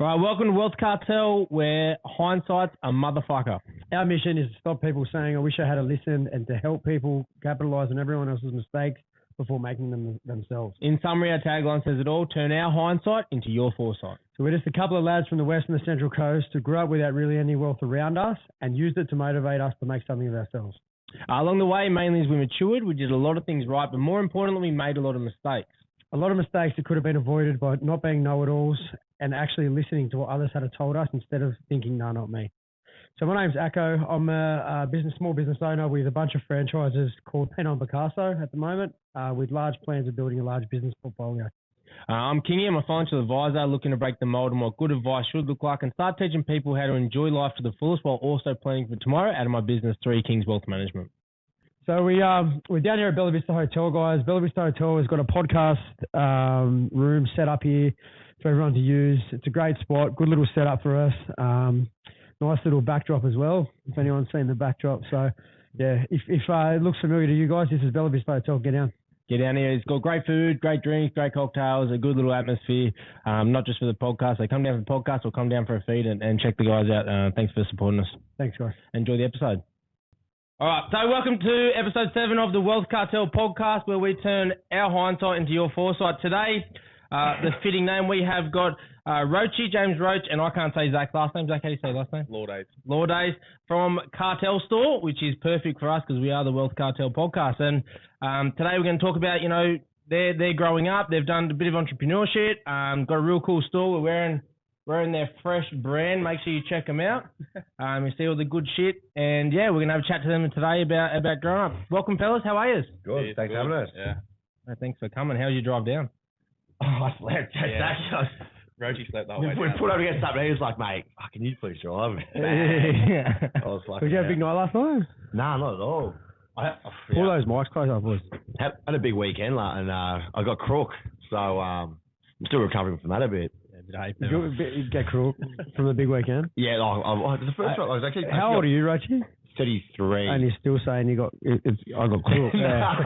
All right, welcome to Wealth Cartel, where hindsight's a motherfucker. Our mission is to stop people saying, I wish I had a listen, and to help people capitalise on everyone else's mistakes before making them themselves. In summary, our tagline says it all: turn our hindsight into your foresight. So we're just a couple of lads from the west and the central coast who grew up without really any wealth around us and used it to motivate us to make something of ourselves. Along the way, mainly as we matured, we did a lot of things right, but more importantly, we made a lot of mistakes. A lot of mistakes that could have been avoided by not being know-it-alls and actually listening to what others had told us instead of thinking, no, not me. So my name's Akko. I'm a small business owner with a bunch of franchises called Pen on Picasso at the moment, with large plans of building a large business portfolio. I'm Kingy. I'm a financial advisor looking to break the mold on what good advice should look like and start teaching people how to enjoy life to the fullest while also planning for tomorrow out of my business, 3 Kings Wealth Management. So we're down here at Bella Vista Hotel, guys. Bella Vista Hotel has got a podcast room set up here for everyone to use. It's a great spot, good little setup for us. Nice little backdrop as well, if anyone's seen the backdrop. So, yeah, if it looks familiar to you guys, this is Bella Vista Hotel. Get down. Get down here. It's got great food, great drinks, great cocktails, a good little atmosphere, not just for the podcast. They come down for the podcast or come down for a feed and check the guys out. Thanks for supporting us. Thanks, guys. Enjoy the episode. All right, so welcome to episode 7 of the Wealth Cartel podcast, where we turn our hindsight into your foresight. Today, the fitting name, we have got Roachy, James Roach, and I can't say Zack's last name. Zack, how do you say last name? Lordays from Cartel Store, which is perfect for us because we are the Wealth Cartel podcast. And today we're going to talk about, they're growing up. They've done a bit of entrepreneurship, got a real cool store. We're wearing their fresh brand. Make sure you check them out. You see all the good shit. And, yeah, we're going to have a chat to them today about growing up. Welcome, fellas. How are you? Good. Thanks for having us. Yeah. Thanks for coming. How's your drive down? Oh, I slept. Yeah. Roachy slept that way. We put up against something. He was like, mate, can you please drive? Yeah. I was like, Did you have a big night last night? Nah, not at all. Pull those mics close up, boys. Had a big weekend, and I got crook, so I'm still recovering from that a bit. You get crook from the big weekend? Yeah, the first one, I was actually... How old are you, Roachy? 33. And you're still saying I got crook. Yeah.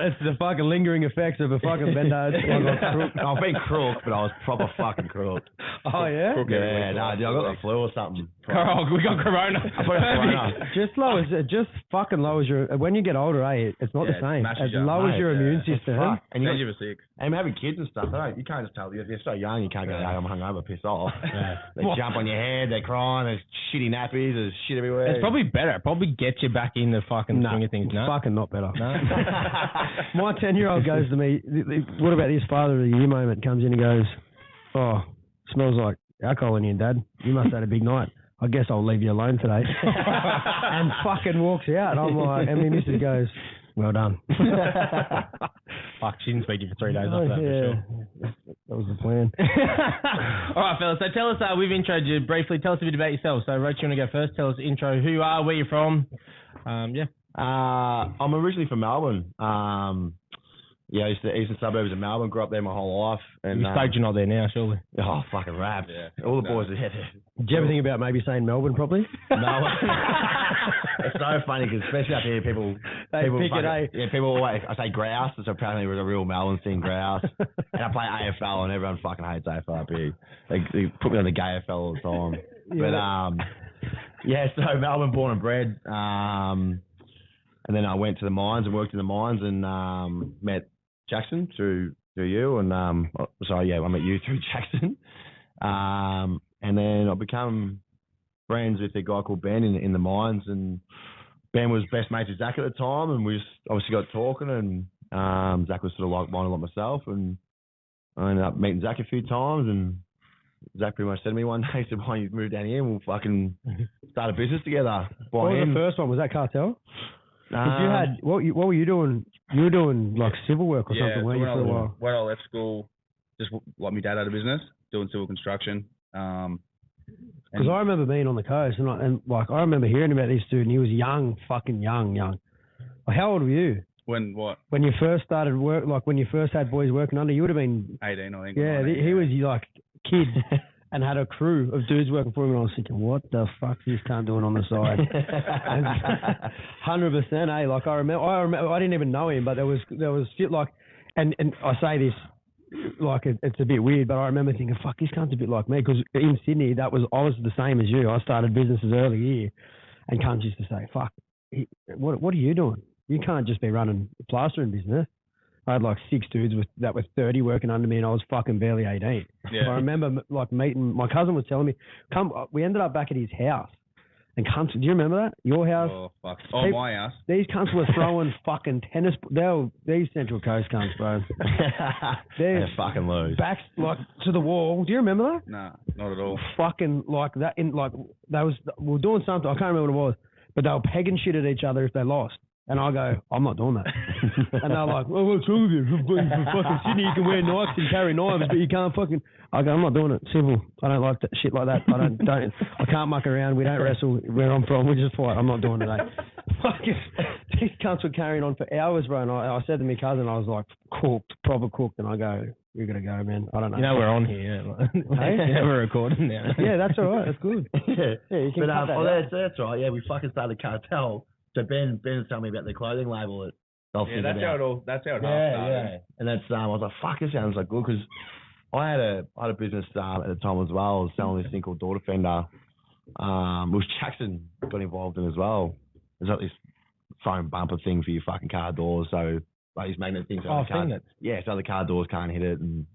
It's the fucking lingering effects of a fucking bender. I got crook. I've been crook, but I was proper fucking crook. Oh, yeah? Yeah, no, dude, I got the flu or something. Oh, we got corona. I got corona. Just fucking lowers your... When you get older, it's not the same. It lowers your immune system. And you were sick. And having kids and stuff, you can't just tell. If you're so young, you can't go, hey, I'm hungover, piss off. Yeah. They jump on your head, they're crying, there's shitty nappies, there's shit everywhere. It's probably better. It probably gets you back in the fucking swing of things. No, fucking not better. No. My 10-year-old goes to me, what about this Father of the Year moment? Comes in and goes, oh, smells like alcohol in here, Dad. You must have had a big night. I guess I'll leave you alone today. And fucking walks out. I'm like, and my missus goes, well done. Fuck, she didn't speak to you for 3 days after that, for sure. That was the plan. All right, fellas. So tell us, we've introed you briefly. Tell us a bit about yourself. So, Roach, you want to go first? Tell us intro, who you are, where you're from. Yeah. I'm originally from Melbourne. Eastern suburbs of Melbourne. Grew up there my whole life. And you're stoked you're not there now, surely. Oh, fucking wrapped. Yeah. All the boys are there. Did you ever think about maybe saying Melbourne properly? No. It's so funny because especially up here, people pick it, eh? Yeah, people always, I say grouse, so apparently it was a real Melbourne thing, grouse. And I play AFL and everyone fucking hates AFL up here. They put me on the gay AFL all the time. Yeah. But, so Melbourne born and bred. And then I went to the mines and worked in the mines and met Jackson through you. And I met you through Jackson. And then I become friends with a guy called Ben in the mines, and Ben was best mates with Zack at the time, and we just obviously got talking, and Zack was sort of like-minded like myself, and I ended up meeting Zack a few times, and Zack pretty much said to me one day, he said, why don't you move down here and we'll fucking start a business together. What was the first one? Was that Cartel? What were you doing? You were doing like civil work or something, weren't you, for a while? When I left school, just like my dad had a business, doing civil construction. Because I remember being on the coast and I remember hearing about this dude, and he was young, fucking young. Like, how old were you? When what? When you first started work, like when you first had boys working under, you would have been 18, I think. Yeah, he was like a kid and had a crew of dudes working for him, and I was thinking, what the fuck is this cunt doing on the side? 100%, eh? Like I remember, I didn't even know him, but there was shit like, and I say this like it's a bit weird, but I remember thinking, fuck, this cunt's a bit like me, because in Sydney, I was the same as you. I started businesses early here, and cunts used to say, fuck, what are you doing? You can't just be running a plastering business. I had like 6 dudes that were 30 working under me, and I was fucking barely 18. Yeah. I remember like meeting, my cousin was telling me, we ended up back at his house. And cunts, do you remember that? Your house? Oh, fuck. Oh, my house. These cunts were throwing fucking tennis. These Central Coast cunts, bro. They're fucking loose. Backs like to the wall. Do you remember that? Nah, not at all. Fucking like that. We were doing something. I can't remember what it was, but they were pegging shit at each other if they lost. And I go, I'm not doing that. And they're like, well, what's wrong with you? From fucking Sydney, you can wear knives and carry knives, but you can't fucking. I go, I'm not doing it. Simple. I don't like that shit like that. I can't muck around. We don't wrestle where I'm from. We just fight. I'm not doing it. Fucking these cunts were carrying on for hours, bro. And I said to my cousin, I was like, cooked, proper cooked. And I go, you're gonna go, man. I don't know. You know we're on here. Yeah, we're recording now. Yeah, that's all right. That's good. Yeah, you can cut that's right. Yeah, we fucking started Cartel. So Ben was telling me about the clothing label that they'll figure that's how out. that's how it Yeah, started. yeah. And that's I was like, fuck, it sounds like good, because I had a business at the time as well. I was selling this thing called Door Defender, which Jackson got involved in as well. There's like this foam bumper thing for your fucking car doors, so like these magnet things. Oh, magnets. Yeah, so the car doors can't hit it, and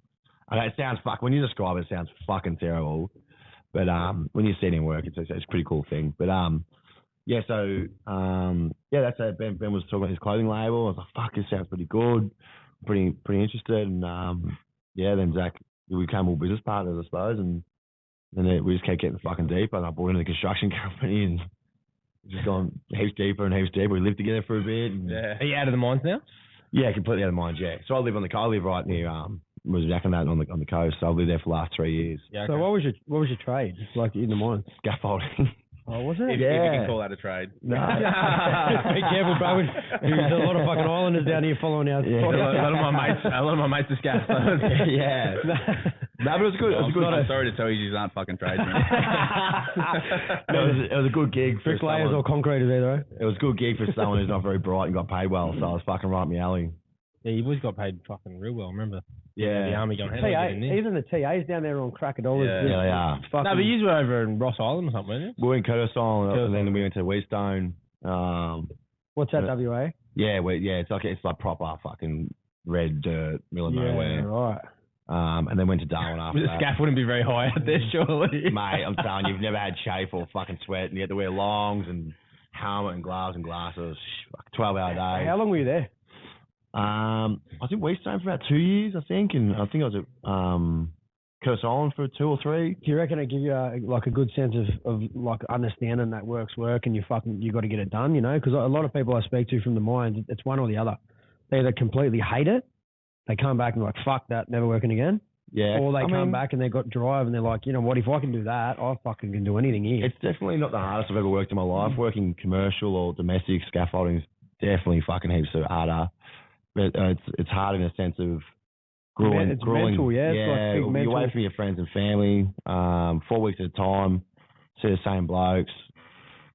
I know it sounds when you describe it, it sounds fucking terrible. But when you see it in work, it's a pretty cool thing. But yeah, so that's how Ben was talking about his clothing label. I was like, fuck, this sounds pretty good, pretty interested, and then Zack, we became all business partners, I suppose, and then we just kept getting fucking deeper, and I bought into the construction company, and just gone heaps deeper and heaps deeper. We lived together for a bit. And, Are you out of the mines now? Yeah, completely out of the mines. Yeah, so I live right near was Zack and that on the coast. So I've lived there for the last 3 years. Yeah. Okay. So what was your trade? Like in the mines? Scaffolding. Oh, was it? If you can call that a trade. No. Be careful, bro. There's a lot of fucking islanders down here following our. Yeah. A lot of my mates are scaff. Yeah. No, but it was good. I'm sorry to tell you, these aren't fucking tradesmen. No, it was a good gig for bricklayers or concreters either. It was a good gig for someone who's not very bright and got paid well. So I was fucking right up my alley. Yeah, you boys got paid fucking real well. Remember? Yeah. The army going. Even the TAs down there are on crack of dollars. Yeah, they are. No, but you were over in Ross Island or something, weren't you? We were in Curtis Island, and then we went to Wheatstone. What's that, WA? Yeah, it's like proper fucking red dirt, middle of nowhere. Right. And then went to Darwin after The that. scaff wouldn't be very high out there, surely. Mate, I'm telling you, you've never had chafe or fucking sweat, and you had to wear longs and helmet and gloves and glasses. 12-hour days. How long were you there? I think Wheatstone for about 2 years, I think, and I think I was at Curtis Island for 2 or 3. Do you reckon it give you a good sense of like understanding that work, and you got to get it done, you know? Because a lot of people I speak to from the mines, it's one or the other. They either completely hate it, they come back and they're like, fuck that, never working again. Yeah. Or they come back and they've got drive and they're like, you know what, if I can do that, I fucking can do anything here. It's definitely not the hardest I've ever worked in my life. Working commercial or domestic scaffolding is definitely fucking heaps harder. But it's hard in a sense of grueling. It's mental, yeah. It's like big you're mental. away from your friends and family, 4 weeks at a time, see the same blokes,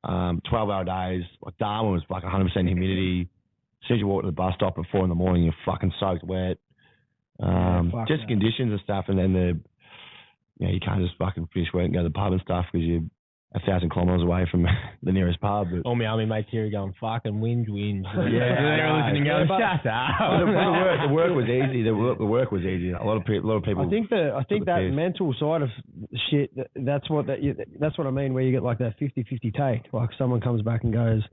12-hour days. Like Darwin was like 100% humidity. As soon as you walk to the bus stop at 4 a.m, you're fucking soaked wet. Just conditions and stuff, and then you can't just fucking finish work and go to the pub and stuff because you're 1,000 kilometres away from the nearest pub. But all my army mates here are going fucking whinge. Yeah, they're listening and going, shut up. The work was easy. The work was easy. A lot of people. I think that mental side of shit. That's what I mean. Where you get like that 50-50 take. Like someone comes back and goes,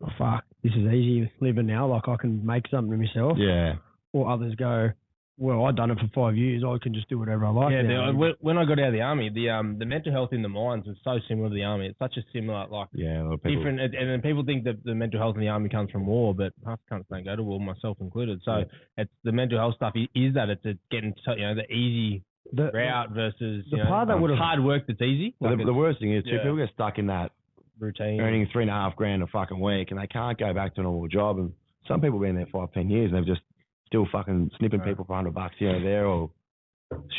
oh, "Fuck, this is easy living now. Like I can make something of myself." Yeah. Or others go, well, I've done it for 5 years. I can just do whatever I like. Yeah, when I got out of the army, the mental health in the mines was so similar to the army. It's such a similar, like, a lot of people, different. And then people think that the mental health in the army comes from war, but half the cunts don't go to war, myself included. So it's the mental health stuff is that it's getting the easy route versus part that hard work that's easy. Like the worst thing is people get stuck in that routine, earning $3.5 grand a fucking week, and they can't go back to a normal job. And some people have been there 5-10 years, and they've just still fucking snipping people for $100 here or there, or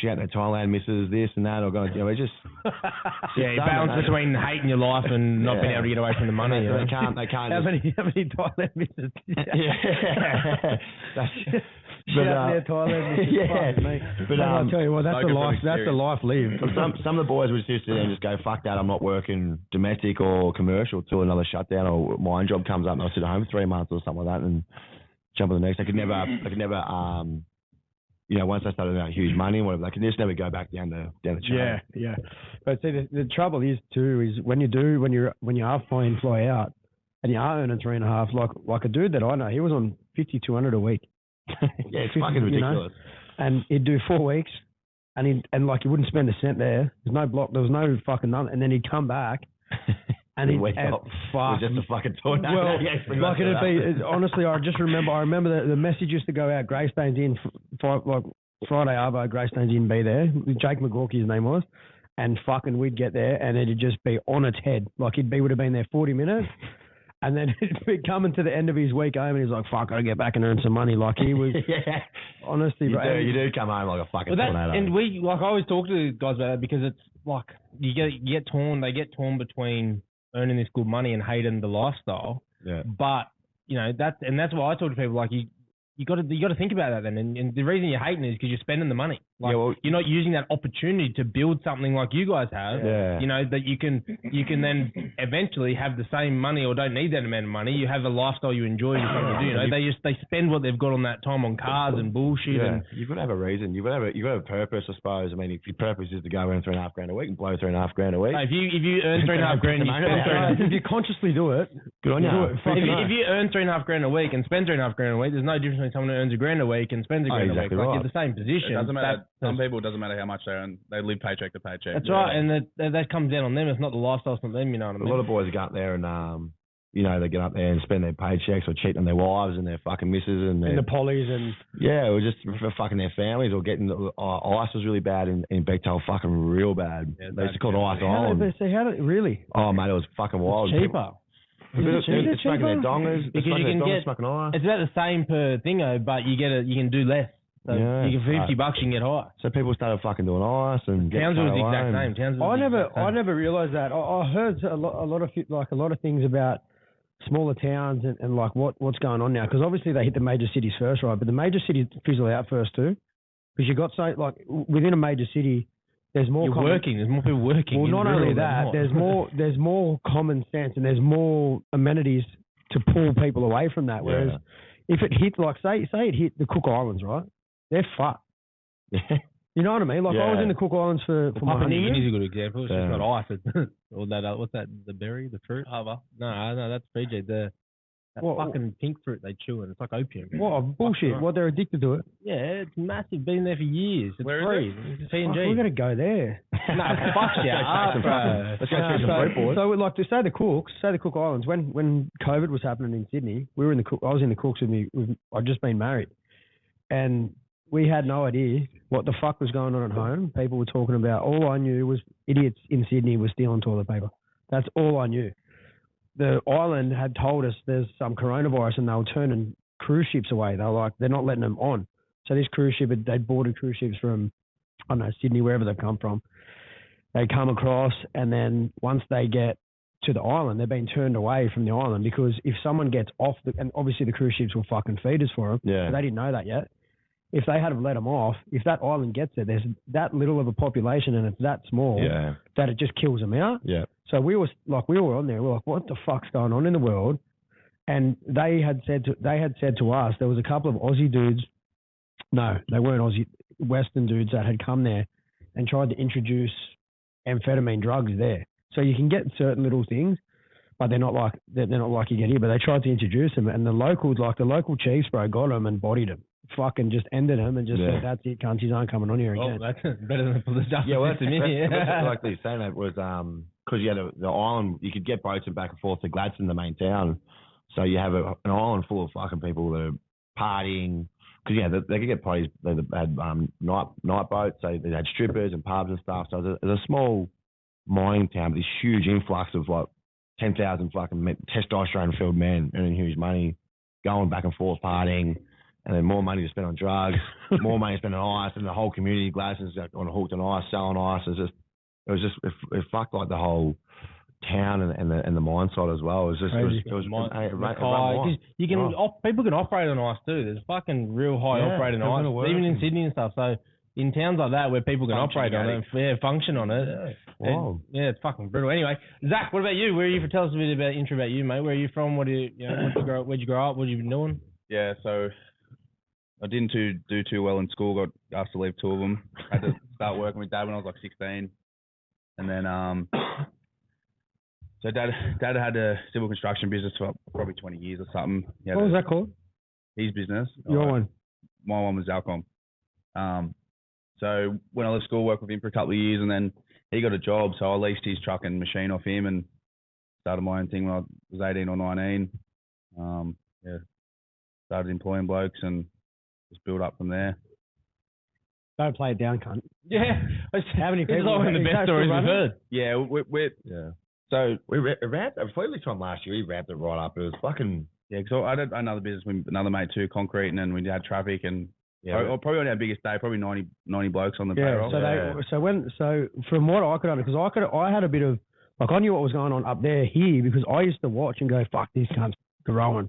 shout at Thailand misses this and that, or going, it's just you balance between hating your life and not being able to get away from the money. They can't. How many Thailand misses? Shit out there, Thailand. But I'll tell you what, that's the life lived. Some of the boys would just sit there and just go, fuck that, I'm not working domestic or commercial till another shutdown or mine job comes up and I'll sit at home for 3 months or something like that and jump on the next. They could never once they started earning huge money and whatever, they can just never go back down the chain. Yeah. But see, the trouble is too, is when you are fly out and you are earning 3.5, like a dude that I know, he was on 5,200 a week. Yeah, it's fucking ridiculous. And he'd do 4 weeks and he wouldn't spend a cent there. There's no block, there was no fucking nothing. And then he'd come back and he'd wake up. It was just a fucking tornado. Well, it'd be, honestly, I remember the message used to go out, Greystane's in, Friday Arvo, Greystane's in, be there. Jake McGawkey, his name was. And fucking we'd get there and it'd just be on its head. Like would have been there 40 minutes. And then it'd be coming to the end of his week home and he's like, fuck, I gotta get back and earn some money. Like he was, honestly, you do come home like a fucking tornado. And I always talk to guys about that because it's like, they get torn between earning this good money and hating the lifestyle. Yeah. But, that's why I talk to people like, you got to think about that then. And the reason you're hating is because you're spending the money. Like you're not using that opportunity to build something like you guys have. Yeah. That you can then eventually have the same money or don't need that amount of money. You have a lifestyle you enjoy and something to do. They spend what they've got on that time on cars and bullshit. Yeah. And you've got to have a reason. You've got to have a purpose, I suppose. I mean, if your purpose is to go earn $3.5 grand a week and blow $3.5 grand a week. If you earn $3.5 grand, and you spend if you consciously do it, good on you. If you earn $3.5 grand a week and spend $3.5 grand a week, there's no difference between someone who earns $1 grand a week and spends $1 grand a week. Exactly Like right. you're the same position. It doesn't matter. Some people, it doesn't matter how much they earn. They live paycheck to paycheck. That's right, and that comes down on them. It's not the lifestyle, it's not them. You know what I mean? A lot of boys go up there and they get up there and spend their paychecks or cheat on their wives and their fucking misses and the pollies and or just for fucking their families or getting ice was really bad in Bechtel, fucking real bad. They used to call it Ice Island. How did it really? Oh mate, it was fucking wild. It's cheaper. It's smoking their dongers. Because you can get smoking ice. it's about the same per thingo, but you can do less. So you get $50, you can get high. So people started fucking doing ice and Townsville was the exact same. I never realised that. I heard a lot of things about smaller towns and like what's going on now, because obviously they hit the major cities first, right? But the major cities fizzle out first too, because you got within a major city, there's more. There's more people working. Well, not only that, there's more common sense and there's more amenities to pull people away from that. Whereas if it hit, like say it hit the Cook Islands, right? They're fucked. You know what I mean? Like I was in the Cook Islands for my Papua New honeymoon. Guinea is a good example. It's just not ice. Or that, what's that? The berry, the fruit? No, that's Fiji. That fucking pink fruit they chew and it's like opium. What bullshit? What, they're addicted to it? Yeah, it's massive. Been there for years. It's free. It's PNG. We're gonna go there. No, fuck yeah, bro. Let's go through some fruit boards. So like to say the Cook Islands, when COVID was happening in Sydney, I was in the Cooks I'd just been married, and we had no idea what the fuck was going on at home. People were talking about, all I knew was idiots in Sydney were stealing toilet paper. That's all I knew. The island had told us there's some coronavirus and they were turning cruise ships away. They were like, they're not letting them on. So this cruise ship, they'd boarded cruise ships from, I don't know, Sydney, wherever they've come from. They come across, and then once they get to the island, they're being turned away from the island, because if someone gets off, and obviously the cruise ships were fucking feeders for them, but they didn't know that yet. If they had have let them off, if that island gets there, there's that little of a population and it's that small that it just kills them out. Yeah. So we were on there. We were like, what the fuck's going on in the world? And they had said to us, there was a couple of Aussie dudes. No, they weren't Aussie, Western dudes that had come there and tried to introduce amphetamine drugs there. So you can get certain little things, but they're not like you get here. But they tried to introduce them, and the local chiefs, bro, got them and bodied them. Fucking just ended him and just said, that's it, countries aren't coming on here again. Oh, that's better than the justice system here. Like they're saying, that was because you had the island, you could get boats back and forth to Gladstone, the main town. So you have an island full of fucking people that are partying. Because they could get parties. They had night boats. So they had strippers and pubs and stuff. So it was a small mining town, but this huge influx of like 10,000 fucking testosterone-filled men earning huge money, going back and forth partying. And then more money to spend on drugs, more money to spend on ice, and the whole community, Gladstone's on hooked on ice, selling ice. It fucked like the whole town and the mine side as well. It was you can people can operate on ice too. There's fucking real high operating ice, even in Sydney and stuff. So in towns like that where people can operate on it, function on it. Yeah. Wow. It's fucking brutal. Anyway, Zach, what about you? Where are you? Tell us a bit about intro about you, mate. Where are you from? Where'd you grow up? What have you been doing? Yeah, so I didn't do too well in school. Got asked to leave 2 of them. Had to start working with Dad when I was like 16, and then so Dad had a civil construction business for probably 20 years or something. What was that called? His business. Your one. My one was Zack. So when I left school, worked with him for a couple of years, and then he got a job. So I leased his truck and machine off him and started my own thing when I was 18 or 19. Started employing blokes and just built up from there. Don't play it down, cunt. Yeah. How many people? It's like one of the best stories we've heard. Yeah, So we ramped before this time last year. We ramped it right up. It was fucking because I had another business with another mate too, concrete, and then we had traffic and probably on our biggest day, probably 90 blokes on the payroll. So from what I could understand, because I had a bit of like I knew what was going on up there here because I used to watch and go, fuck, this cunt's growing.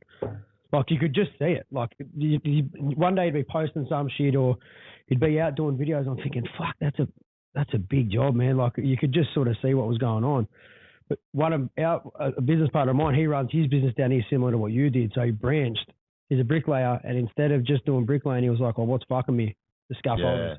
Like you could just see it. Like one day he'd be posting some shit or he'd be out doing videos. I'm thinking, fuck, that's a big job, man. Like you could just sort of see what was going on. But a business partner of mine, he runs his business down here similar to what you did. So he branched. He's a bricklayer, and instead of just doing bricklaying, he was like, "Oh, what's fucking me? The scaffolders."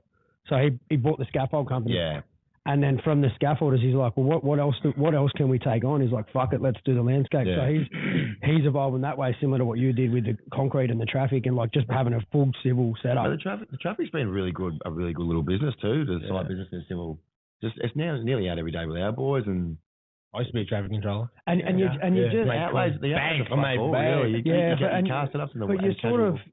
Yeah. So he bought the scaffold company. Yeah. And then from the scaffolders, he's like, "Well, what else can we take on?" He's like, "Fuck it, let's do the landscape." Yeah. So he's evolved in that way, similar to what you did with the concrete and the traffic, and like just having a full civil setup. But the traffic's been a really good little business too. The site business and civil. It's now nearly out every day with our boys and. I used to be a traffic controller. And you just the outlays bang. You cast it up in the but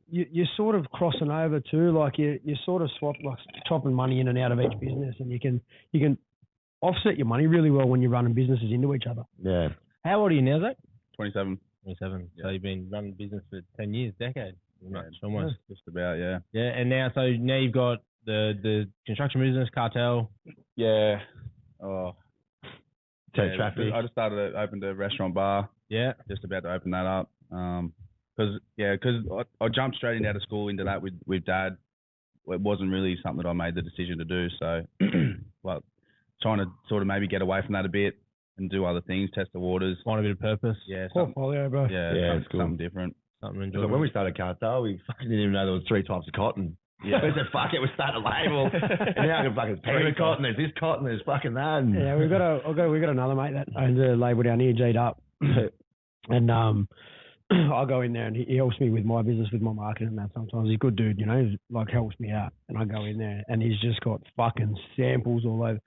you're sort of crossing over too, like you sort of swapping money in and out of each business, and you can offset your money really well when you're running businesses into each other. Yeah. How old are you now, Zach? 27. 27. Yeah. So you've been running business for 10 years, decade, almost. Just about, yeah. Yeah, and now you've got the construction business, Cartel. Yeah. Traffic. I just opened a restaurant bar. Yeah. Just about to open that up. Because I jumped straight out of school into that with Dad. It wasn't really something that I made the decision to do. So, trying to sort of maybe get away from that a bit and do other things, test the waters. Find a bit of purpose. Yeah. Portfolio, bro. Yeah, it's cool. Something different. Something enjoyable. So when we started Cartel, we fucking didn't even know there was 3 types of cotton. Yeah. We said, fuck it, we'll start a label. And now I can fucking pay cotton, there's this cotton, there's fucking that. And yeah, we've got another mate that owns a label down here, G'd Up. And I'll go in there and he helps me with my business, with my marketing and that sometimes. He's a good dude, he like helps me out. And I go in there and he's just got fucking samples all over.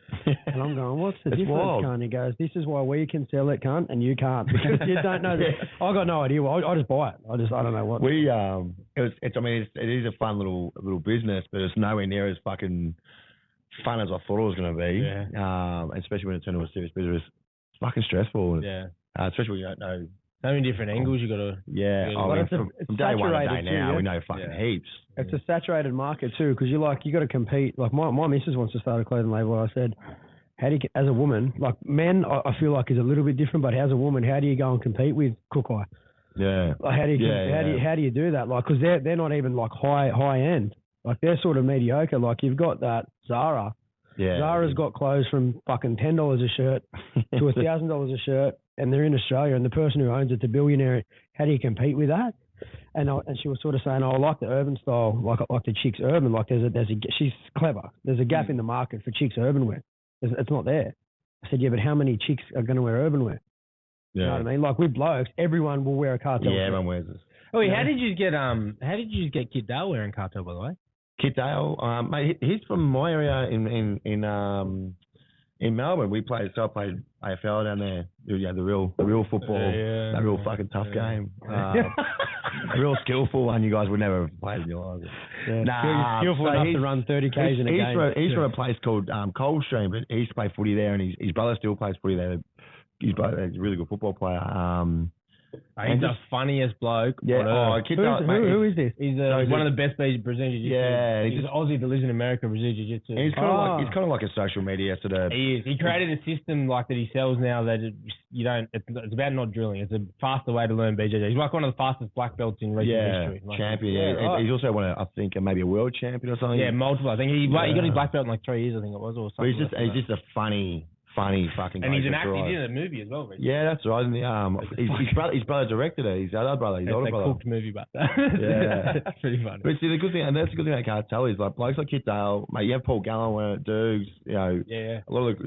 And I'm going, what's the difference, cunt? He goes, this is why we can sell it, cunt, and you can't. Because you don't know. I got no idea. I just buy it. I don't know what. It is a fun little business, but it's nowhere near as fucking fun as I thought it was going to be. Yeah. Especially when it turned into a serious business. It's fucking stressful. Yeah. Especially when you don't know. So many different angles you got to. Yeah. From day one to day now, we know fucking heaps. It's a saturated market too, because you got to compete. Like my missus wants to start a clothing label. I said, as a woman, like men, I feel like is a little bit different, but as a woman, how do you go and compete with Cookai? Yeah. Like how do you do that? Like, because they're not even like high end. Like they're sort of mediocre. Like you've got that Zara. Yeah. Zara's got clothes from fucking $10 a shirt to $1,000 a shirt, and they're in Australia. And the person who owns it's a billionaire. How do you compete with that? And she was sort of saying, I like the urban style, like the chicks urban. Like she's clever. There's a gap in the market for chicks urban wear. It's not there. I said, yeah, but how many chicks are going to wear urban wear? Yeah. You know what I mean? Like with blokes, everyone will wear a Cartel. Yeah, everyone wears this. Oh, how did you get Kit Dale wearing Cartel, by the way? Kit Dale, mate, he's from my area in Melbourne. I played AFL down there. Yeah, the real football, that real fucking tough game. A real skillful one you guys would never have played in your lives. Yeah. Skillful enough to run 30 Ks in a game. He's from a place called Coldstream, but he used to play footy there, and his brother still plays footy there. He's a really good football player. He's the funniest bloke. Yeah. Who is this? He's one of the best Brazilian jiu-jitsu. Yeah. He's an Aussie that lives in America, Brazilian jiu-jitsu. And he's kind of like a social media sort of. He is. He created a system like that he sells now that it's about not drilling. It's a faster way to learn BJJ. He's like one of the fastest black belts in recent history. Like, champion. Yeah. He's also I think, maybe a world champion or something. Yeah, multiple. I think he got his black belt in like 3 years, I think it was, or something. But he's just a funny fucking guy. And he's an actor. He's in a movie as well, right? Yeah, that's right. And his brother directed it. His other brother. His older brother. It's a cooked movie, but yeah, it's pretty funny. But see, the good thing, and that's the good thing about Cartel is like blokes like Kit Dale, mate. You have Paul Gallen wearing it, Dukes. A lot of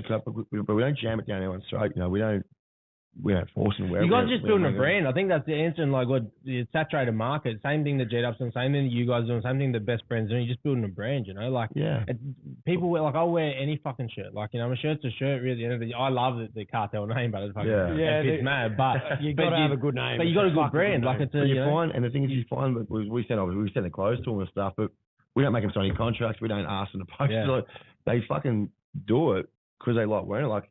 but we don't jam it down anyone's throat. We don't force him to wear it. You guys are just building a brand. I think that's the answer in like what the saturated market. Same thing that Jet-Up's doing, same thing that you guys are doing, same thing that Best Brands doing. You're just building a brand, Like, people wear, like, I'll wear any fucking shirt. Like, a shirt's a shirt, really. At the end of the day, I love the Cartel name, but it's fucking, it fits mad. But you got to have a good name. But you got a good brand. Like, it's a, you find, and the thing is, you find, we send the clothes to them and stuff, but we don't make them sign any contracts. We don't ask them to post it. Like, they fucking do it because they like wearing it. Like,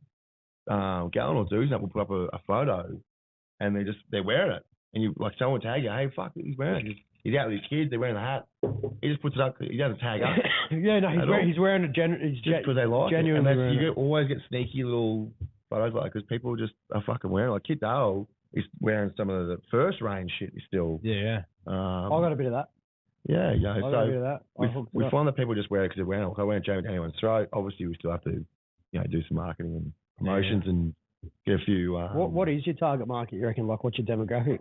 Gallen or Dukes will put up a photo. And they're wearing it. And you, like, someone will tag you, hey, fuck, he's wearing it. He's out with his kids, they're wearing the hat. He just puts it up, he doesn't tag up. He's wearing it just because they like genuinely it. And you always get sneaky little photos like because people just are fucking wearing it. Like, Kit Dale is wearing some of the first range shit still. Yeah. I got a bit of that. Yeah, I got a bit of that. We find that people just wear it because they're wearing it. Like, I won't jam it down anyone's throat. Obviously, we still have to, do some marketing and promotions and get a few. What is your target market, you reckon? Like, what's your demographic?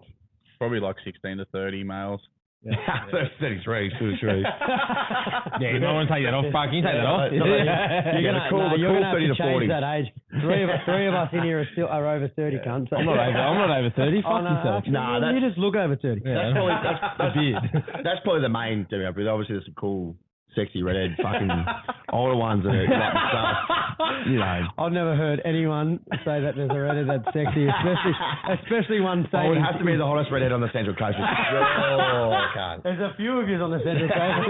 Probably like 16 to 30 males. 33, 33. Yeah, you might want to take that off. Fuck, can you take that off? You're gonna have to change that age. Three of us in here are over 30, cunts. I'm not over 30. Fuck yourself. You just look over 30. Yeah. That's probably the main thing. But obviously, there's some cool, sexy redhead fucking older ones that are like stuff. I've never heard anyone say that there's a redhead that's sexy, especially one saying. Oh, it has to be the hottest redhead on the Central Coast. There's a few of you on the Central Coast.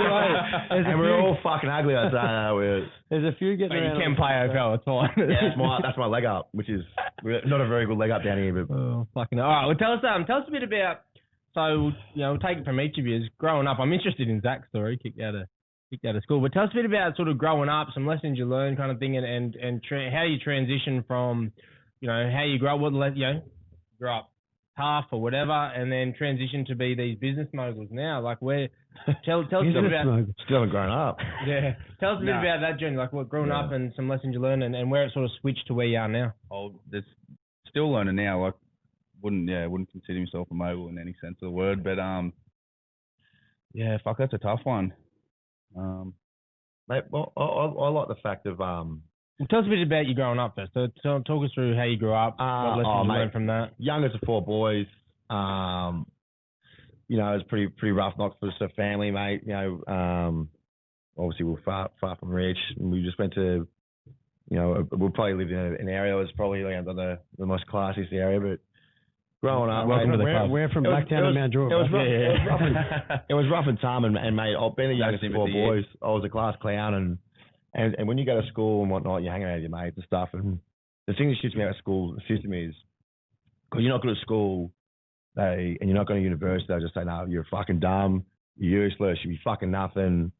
And we're all fucking ugly. There's a few getting around. You can play AFL, it's fine. Yeah, that's my leg up, which is not a very good leg up down here. But fucking all right. Well, tell us a bit about. So we'll take it from each of you. Growing up, I'm interested in Zack's story. Kicked out of school, but tell us a bit about sort of growing up, some lessons you learned, kind of thing, and how you transition from, how you grow up, grew up tough or whatever, and then transition to be these business moguls now. Like, tell us a bit about. Still haven't grown up. Yeah, tell us a bit about that journey, like what growing up and some lessons you learned, and where it sort of switched to where you are now. There's still learning now. Like, wouldn't consider myself a mogul in any sense of the word, but that's a tough one. Mate, well, I like the fact of Well, tell us a bit about you growing up first. So talk us through how you grew up, what lessons you learned from that. Youngest of 4 boys. It was pretty rough knock for the family, mate. Obviously we're far from rich, and we just went to, we probably lived in an area that was probably the most classiest area, but. Growing up, welcome to the club. We're from Blacktown and Mount Druitt. It was rough and tough, and mate, I've been the youngest of 4 boys. I was a class clown, and when you go to school and whatnot, you're hanging out with your mates and stuff. And the thing that shoots me out of school, the system is, because you're not good at school, and you're not going to university, they'll just say, no, you're fucking dumb, you're useless, you're fucking nothing,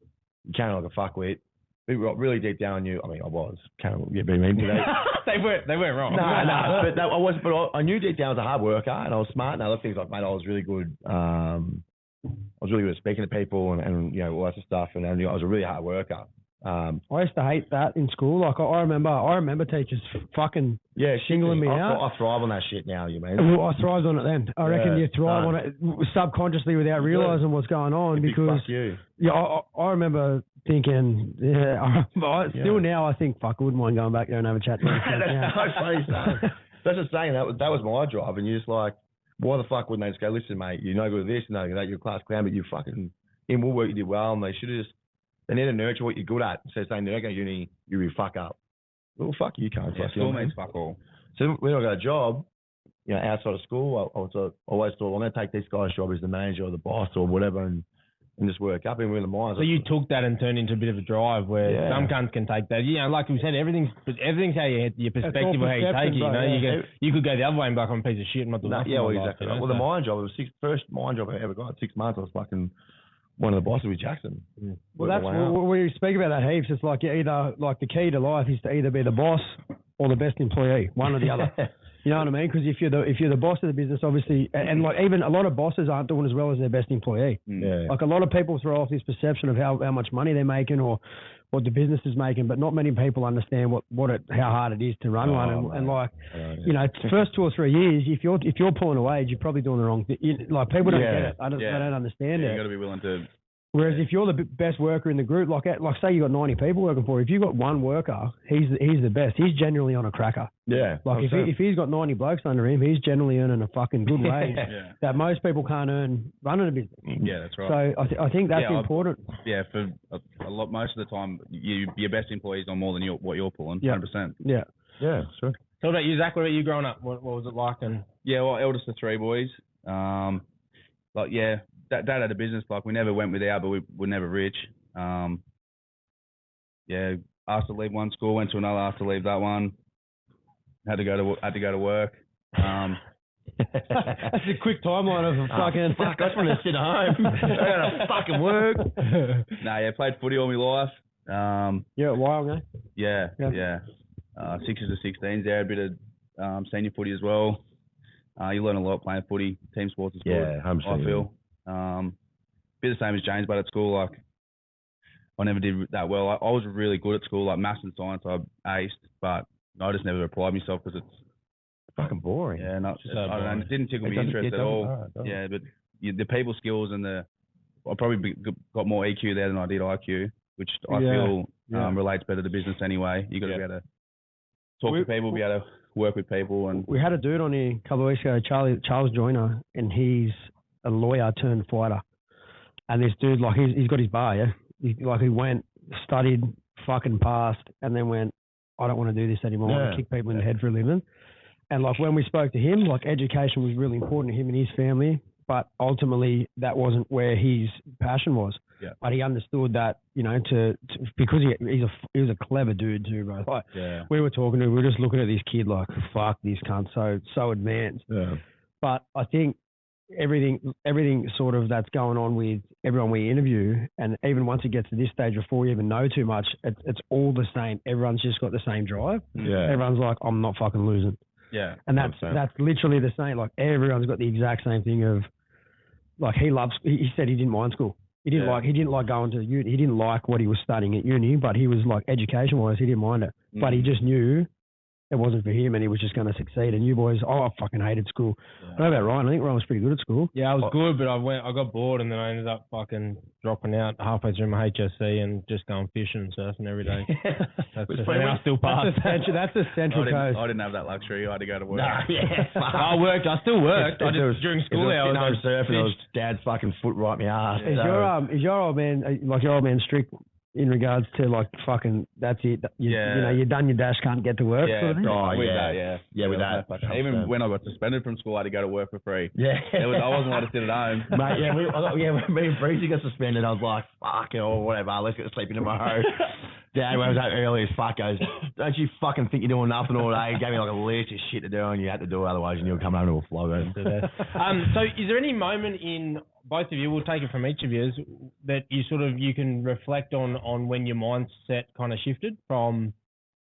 you can't like a fuckwit. Really deep down, I was kind of being mean today. they weren't wrong. No, but I was. But I knew deep down I was a hard worker, and I was smart. And other things like, mate, I was really good. I was really good at speaking to people, and all that sort of stuff. And I was a really hard worker. I used to hate that in school. Like I remember teachers fucking shingling me out. I thrive on that shit now. You mean? Well, I thrived on it then. I reckon you thrive on it subconsciously without realizing what's going on. Because I remember thinking, still now I think, fuck, I wouldn't mind going back there and have a chat. That's so funny, son. That's just saying that was my drive, and you're just like, why the fuck wouldn't they just go, listen, mate, you're no good at this, you know that, you're a class clown, but you fucking in woodwork you did well, and they should have just. They need to nurture what you're good at. So saying they're not going to uni, you really fuck up. Well, fuck you, can't. Yeah, school means fuck all. So when I got a job, outside of school, I always thought, I'm going to take this guy's job as the manager or the boss or whatever. And and just work up. And we're in the mines. So you took that and turned into a bit of a drive where some cunts can take that. You know, like we said, everything's how your perspective or how you take it. You know, you could go the other way and be like, I'm a piece of shit. I'm not doing nothing. Yeah, well, exactly. Life, you know? Well, the mine job, it was first mine job I ever got. 6 months. I was fucking one of the bosses with Jackson. Well, that's we speak about that heaps. It's like either like the key to life is to either be the boss or the best employee, one or the other. You know what I mean? Because if you're the boss of the business, obviously, and like even a lot of bosses aren't doing as well as their best employee. Yeah. Like a lot of people throw off this perception of how much money they're making or what the business is making, but not many people understand how hard it is to run one. And like, you know, first 2 or 3 years, if you're pulling a wage, you're probably doing the wrong thing. Like people don't get it. They don't understand it. You got to be willing to. Whereas if you're the best worker in the group, like say you got 90 people working for you, if you got one worker, he's the best. He's generally on a cracker. Yeah. Like if he's got 90 blokes under him, he's generally earning a fucking good wage that most people can't earn running a business. Yeah, that's right. So I think that's important. For a lot, most of the time, your best employees on more than what you're pulling. 100%. Yeah. Yeah, sure. So what about you, Zach? What about you growing up? What was it like? And well, eldest of 3 boys. Dad had a business. Like we never went without, but we were never rich. Asked to leave one school, went to another, asked to leave that one. Had to go to work. That's a quick timeline of fucking. Fuck, I just want to sit home. I gotta fucking work. Played footy all my life. Wild, eh? Yeah. 6s to 16s there, a bit of senior footy as well. You learn a lot playing footy. Team sports is good. Yeah, I feel. Bit the same as James, but at school, like I never did that well. I was really good at school, like maths and science. I aced, but I just never applied myself because it's fucking boring. Yeah, I don't know. It didn't tickle my interest at all. But the people skills and I probably got more EQ there than I did IQ, which I feel relates better to business anyway. You got to be able to talk to people, be able to work with people. And we had a dude on here a couple of weeks ago, Charles Joyner, and he's a lawyer turned fighter. And this dude, like, he's got his bar, he went, studied, fucking passed, and then went, I don't want to do this anymore. I want to kick people in the head for a living. And, like, when we spoke to him, like, education was really important to him and his family, but ultimately that wasn't where his passion was. Yeah. But he understood that, you know, because he was a clever dude too, bro. Like, we were talking to him, we were just looking at this kid like, fuck, this cunt, so advanced. Yeah. But I think everything sort of that's going on with everyone we interview, and even once it gets to this stage before we even know too much, it's all the same. Everyone's just got the same drive. Yeah. Everyone's like, I'm not fucking losing. Yeah. And that's literally the same. Like everyone's got the exact same thing of, like, he said he didn't mind school. He didn't like going to uni. He didn't like what he was studying at uni, but he was like education wise, he didn't mind it. But he just knew it wasn't for him and he was just going to succeed. And you boys, I fucking hated school. I don't know about Ryan. I think Ryan was pretty good at school. Yeah, I was good, but I got bored and then I ended up fucking dropping out halfway through my HSC and just going fishing and surfing every day. I still passed. That's a central coast. I didn't have that luxury. I had to go to work. I still worked. During school hours, I was surfing. It was dad's fucking foot right in my ass. Is your old man strict in regards to like fucking that's it? You know, you're done your dash, can't get to work. Yeah, sort of thing? With that. Even when I got suspended from school, I had to go to work for free. Yeah, I wasn't allowed to sit at home. Mate, when me and Breezy got suspended, I was like, fuck it or whatever. Let's get to sleep in tomorrow. Dad, when I was out early as fuck, goes, don't you fucking think you're doing nothing all day? He gave me like a list of shit to do, and you had to do it, otherwise you were coming home to a flow. So is there any moment in both of you, we'll take it from each of you, that you can reflect on when your mindset kind of shifted from,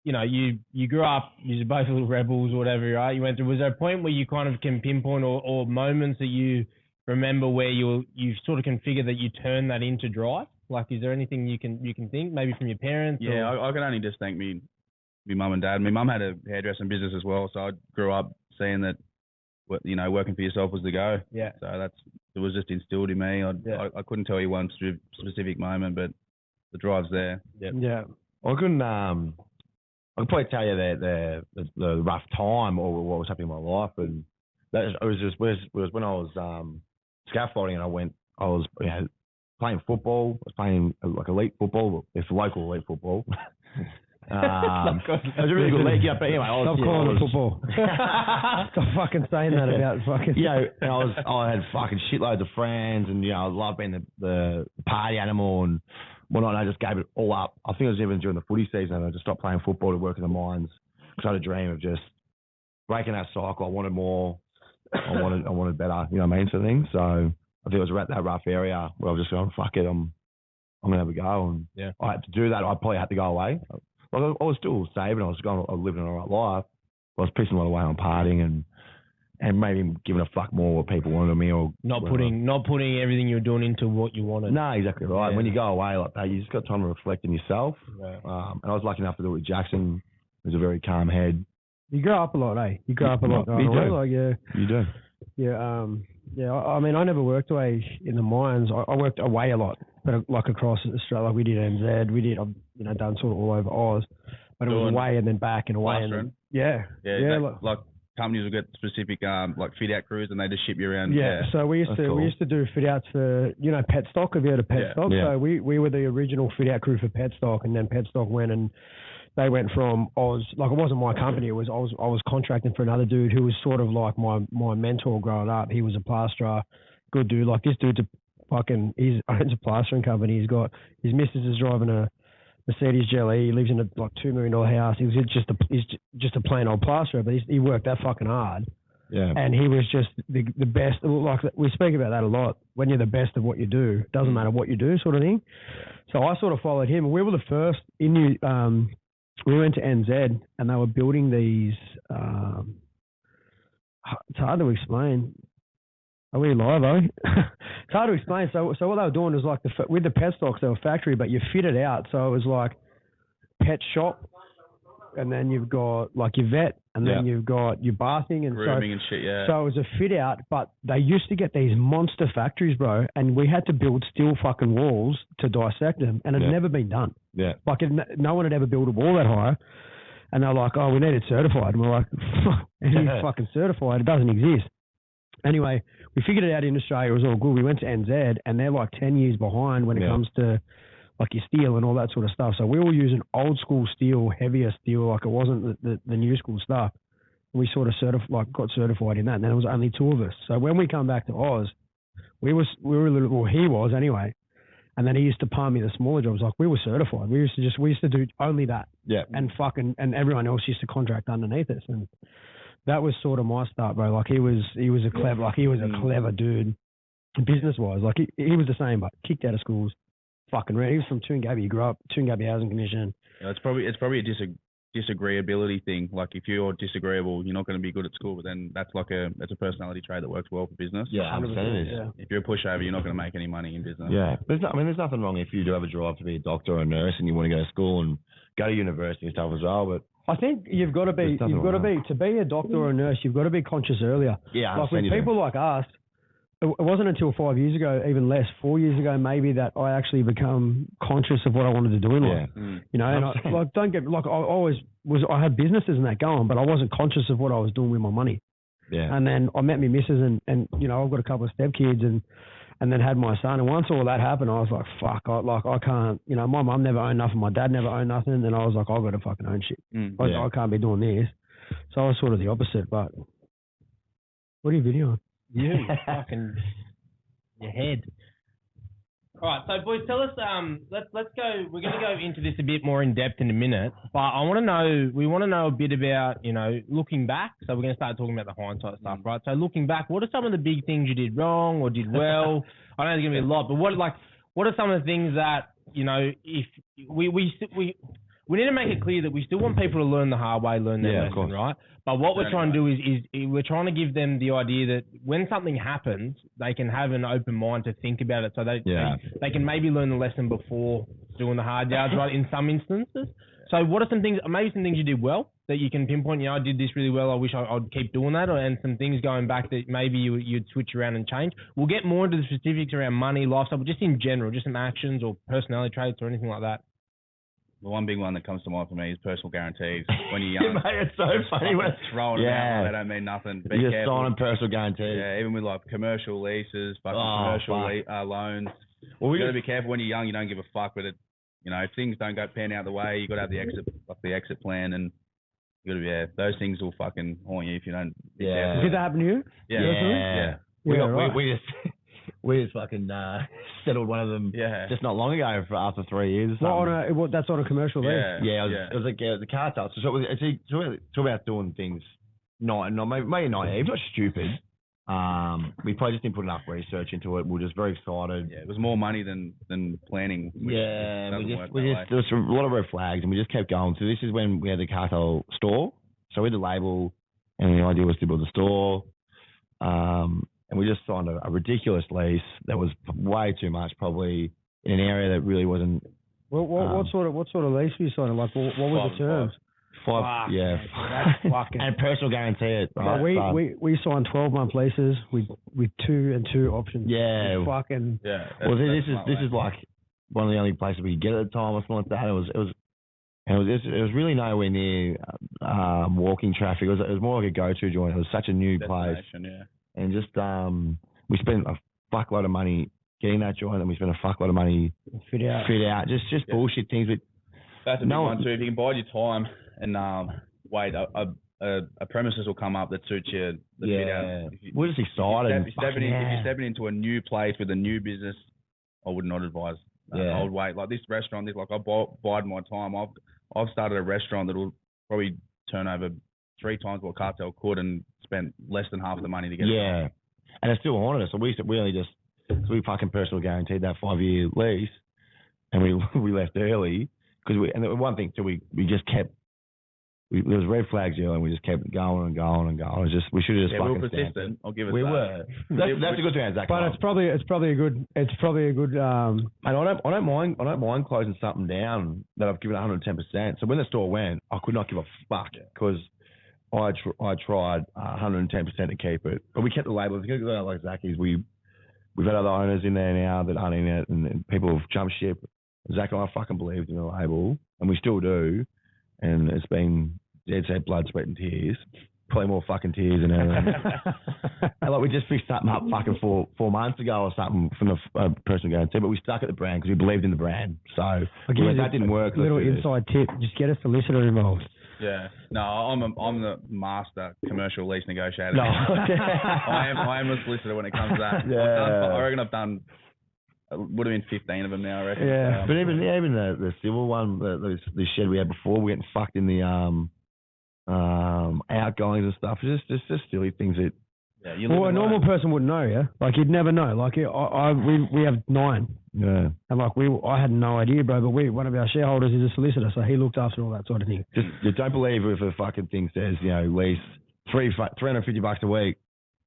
you know, you grew up, you're both little rebels or whatever you are, you went through, was there a point where you kind of can pinpoint or moments that you remember where you sort of can figure that you turn that into drive? Like, is there anything you can think, maybe from your parents? Yeah, I can only just thank me mum and dad. My mum had a hairdressing business as well, so I grew up seeing that, you know, working for yourself was the go. Yeah. So it was just instilled in me. I couldn't tell you one specific moment, but the drive's there. Yeah. I can probably tell you the rough time or what was happening in my life, and that was when I was scaffolding, and I was playing football. I was playing like elite football. It's local elite football. It was a really good league. Yeah, but anyway, Stop calling it football. Stop fucking saying that about fucking. And I had fucking shitloads of friends, and I loved being the party animal and whatnot. And I just gave it all up. I think it was even during the footy season. I just stopped playing football to work in the mines because I had a dream of just breaking that cycle. I wanted more. I wanted better. You know what I mean? Sort of thing. So I think it was around that rough area where I was just going, fuck it, I'm gonna have a go. And I had to do that. I probably had to go away. Like I was still saving. I was living an alright life. I was pissing a lot away on partying and maybe giving a fuck more what people wanted of me, or not putting everything you're doing into what you wanted. No, exactly right. When you go away like that, you just got time to reflect on yourself. Yeah. And I was lucky enough to do it with Jackson. He was a very calm head. You grow up a lot, eh? You grow up a lot. You do. Like, You do. Yeah. I mean, I never worked away in the mines. I worked away a lot, but like across Australia, like we did NZ, we did, done sort of all over Oz. But it was away and then back and away. And then, like companies will get specific like fit out crews and they just ship you around. Yeah. So we used to do fit outs for Pet Stock. Have you heard of Pet Stock? Yeah. So we were the original fit out crew for Pet Stock, and then Pet Stock went and they went from Oz. Like, it wasn't my company. I was contracting for another dude who was sort of like my mentor growing up. He was a plasterer, good dude. Like, this dude's he owns a plastering company. He's got his missus is driving a Mercedes GLE. He lives in a like $2 million house. He's just a plain old plasterer, but he worked that fucking hard. Yeah. And he was just the best. Like, we speak about that a lot. When you're the best of what you do, it doesn't matter what you do, sort of thing. So I sort of followed him. We were the first we went to NZ and they were building these. It's hard to explain. Are we live, It's hard to explain. So what they were doing was like with the pet stocks, they were factory, but you fit it out. So it was like pet shop, and then you've got like your vet, and then you've got your bathing and grooming and shit. Yeah. So it was a fit out, but they used to get these monster factories, bro, and we had to build steel fucking walls to dissect them, and it had never been done. Yeah. Like no one had ever built a wall that high. And they're like, oh, we need it certified. And we're like, it is fucking certified. It doesn't exist. Anyway, we figured it out in Australia. It was all good. We went to NZ, and they're like 10 years behind when it comes to like your steel and all that sort of stuff. So we were using old school steel, heavier steel. Like, it wasn't the new school stuff. We sort of got certified in that. And then there was only two of us. So when we come back to Oz, we were a little, well, he was anyway. And then he used to palm me the smaller jobs. Like, we were certified. We used to do only that. Yeah. And everyone else used to contract underneath us. And that was sort of my start, bro. Like, he was a clever dude, business wise. Like, he was the same, but kicked out of schools, fucking red. He was from Toongabbie. He grew up Toongabbie Housing Commission. Yeah, it's probably a disagreeability thing. Like, if you're disagreeable, you're not going to be good at school. But then that's a personality trait that works well for business. Yeah, 100% it is. Yeah. If you're a pushover, you're not going to make any money in business. Yeah, there's nothing wrong if you do have a drive to be a doctor or a nurse and you want to go to school and go to university and stuff as well. But I think to be a doctor or a nurse, you've got to be conscious earlier. Yeah, like with people like us, it wasn't until 5 years ago, even less, 4 years ago maybe, that I actually become conscious of what I wanted to do in life. You know, and I had businesses and that going, but I wasn't conscious of what I was doing with my money. Yeah. And then I met my missus and I've got a couple of stepkids and then had my son. And once all that happened, I was like, fuck, I can't, my mum never owned nothing, my dad never owned nothing. And I was like, I've got to fucking own shit. I can't be doing this. So I was sort of the opposite, but what are you videoing? You fucking your head. All right, so boys, tell us. Let's go. We're going to go into this a bit more in depth in a minute, but we want to know a bit about looking back. So we're going to start talking about the hindsight stuff, right? So looking back, what are some of the big things you did wrong or did well? I know there's going to be a lot, but what are some of the things that if we need to make it clear that we still want people to learn the hard way, learn their lesson, right? But what we're trying to do is we're trying to give them the idea that when something happens, they can have an open mind to think about it, so they can maybe learn the lesson before doing the hard yards, right? In some instances. So what are some things you did well that you can pinpoint? I did this really well. I wish I'd keep doing that, and some things going back that maybe you'd switch around and change. We'll get more into the specifics around money, lifestyle, but just in general, just some actions or personality traits or anything like that. The one big one that comes to mind for me is personal guarantees. When you're young, mate, it's so funny when throwing them out, they don't mean nothing. Be you're careful. signing personal guarantees. Yeah, even with like commercial leases, commercial loans. Well, you got to be careful when you're young. You don't give a fuck, but you know, if things don't go pan out the way, you got to have the exit plan, and you got to those things will fucking haunt you if you don't. Yeah. Did that happen to you? Yeah. We just fucking settled one of them just not long ago after 3 years. That's on a commercial lease. It was like the cartel. So it's about doing things maybe naive, not stupid. We probably just didn't put enough research into it. We were just very excited. Yeah, it was more money than planning. There was a lot of red flags, and we just kept going. So this is when we had the Cartel Store. So we had the label, and the idea was to build a store. And we just signed a ridiculous lease that was way too much, probably in an area that really wasn't. What sort of lease were you signing? Like, what were the terms? Five, that's fucking. And personal guarantee it. Right? We signed 12-month leases with 2 and 2 options. Yeah. Fucking. Yeah. Well, this is like one of the only places we could get at the time or something like that. It was really nowhere near walking traffic. It was more like a go-to joint. It was such a new place. Yeah. And just we spent a fuckload of money getting that joint, and we spent a fuckload of money fit out. Just bullshit things. But that's a big one too. If you can bide your time and wait, a premises will come up that suits you. Fit out. We're just excited. If you're stepping into a new place with a new business, I would not advise. I would wait. Like this restaurant, I bide my time. I've started a restaurant that will probably turn over 3 times what Cartel could and spent less than half the money to get it. Yeah. And it still haunted us. So we we fucking personal guaranteed that 5-year lease, and we left early because the one thing too, we just kept, there was red flags early, and we just kept going and going and going. It was just, we should have just fucking we were persistent. I'll give it we that. were. That's a good thing about Zack. But it's probably a good. And I don't mind closing something down that I've given 110%. So when the store went, I could not give a fuck because I tried 110% to keep it. But we kept the label. If you go like Zacky's, we've had other owners in there now that aren't in it, and people have jumped ship. Zack and I fucking believed in the label, and we still do. And it's been dead set blood, sweat, and tears. Probably more fucking tears than anything. And like we just fixed something up fucking 4 months ago or something from the personal guarantee, but we stuck at the brand because we believed in the brand. So that didn't work. Little inside tip: just get a solicitor involved. Yeah, no, I'm the master commercial lease negotiator. No, I am a solicitor when it comes to that. Yeah. I reckon I've done. Would have been 15 of them now, I reckon. Yeah, but even the civil one, the shed we had before, we getting fucked in the outgoings and stuff. Just silly things that. Yeah, a normal person wouldn't know. Yeah, like you'd never know. Like we have 9. Yeah. And like I had no idea, bro. But one of our shareholders is a solicitor, so he looked after all that sort of thing. Just you don't believe if a fucking thing says lease $350 a week.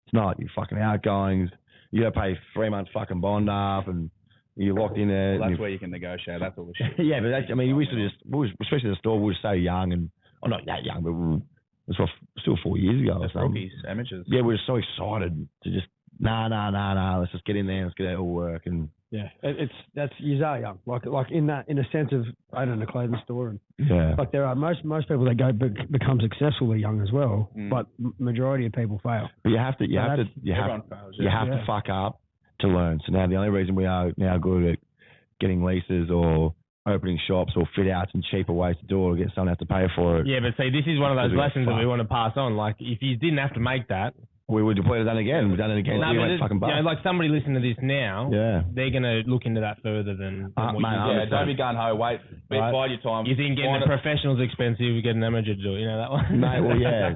It's not. You fucking outgoings. You got to pay 3 months fucking bond up, and you're locked in there. Well, that's where you can negotiate. That's all the shit. Yeah, but we used to especially the store, we were so young, and not that young, but it was still 4 years ago. That's rookies, amateurs. Yeah, we were so excited to just nah. Let's just get in there and let's get it all work. And yeah, you are young, like in a sense of owning a clothing store, and like there are most people that become successful are young as well, but majority of people fail. But you have to fuck up to learn. So now the only reason we are now good at getting leases or opening shops or fit outs and cheaper ways to do it or get someone to have to pay for it. Yeah, but see, this is one of those lessons that we want to pass on. Like, if you didn't have to make that, we would have done it again. We've done it again. No, like somebody listening to this now, they're going to look into that further than what you did. Don't be gung ho. Wait, bide your time. You think getting a professional's expensive, you get an amateur to do it. You know that one? Mate, well, yeah.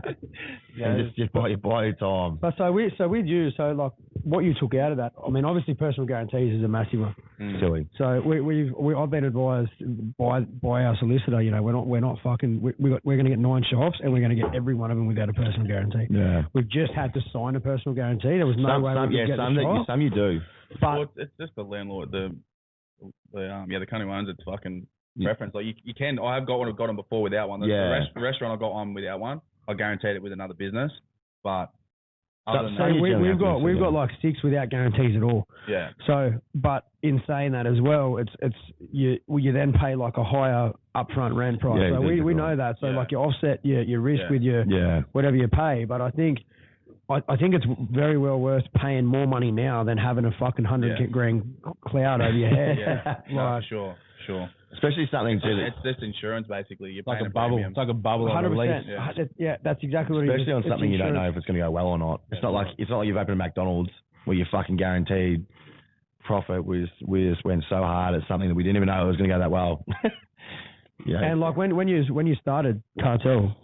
And just bide your time. But so with you, like what you took out of that, I mean, obviously personal guarantees is a massive one. Silly. So I've been advised by our solicitor. We're not fucking. We're going to get 9 shops, and we're going to get every one of them without a personal guarantee. Yeah. We've just had to sign a personal guarantee. There was no way we could get the shop. Some you do. But it's just the landlord, the company owns it's fucking preference. Like you can. I have got one. I've got them before without one. The restaurant I got one without one. I guaranteed it with another business, but. We've got like 6 without guarantees at all. Yeah. So, but in saying that as well, you then pay like a higher upfront rent price. Yeah, so we know that. So like you offset your risk with your whatever you pay. But I think it's very well worth paying more money now than having a fucking $100 grand cloud over your head. Yeah. Sure. Especially something too. It's just insurance, basically. You're Like paying a bubble. premium. It's like a bubble on a 100%. lease. Yeah, that's exactly what it is. Especially on It's something you don't know insurance. if it's going to go well or not. It's not like you've opened a McDonald's where you're fucking guaranteed profit. We just went so hard at something that we didn't even know it was going to go that well. And like when you started Cartel,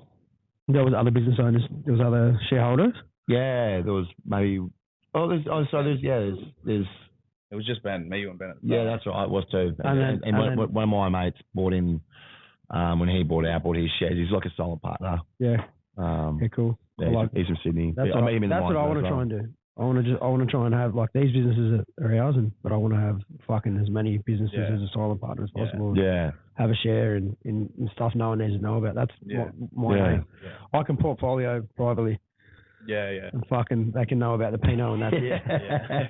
there was other business owners, there was other shareholders. Yeah, there was maybe. There's. It was just Ben, me and Ben. Yeah, that's right. It was too. And one of my mates bought in when he bought his shares. He's like a solid partner. Yeah. Yeah, Cool. Yeah, he's from Sydney. That's I met him in the what I want to try and do. I want to try and have like these businesses are ours, but I want to have fucking as many businesses as a silent partner as possible. Yeah. Have a share in stuff no one needs to know about. That's my aim. Yeah. I can portfolio privately. Yeah. And fucking they can know about the Pinot and that's it. Yeah.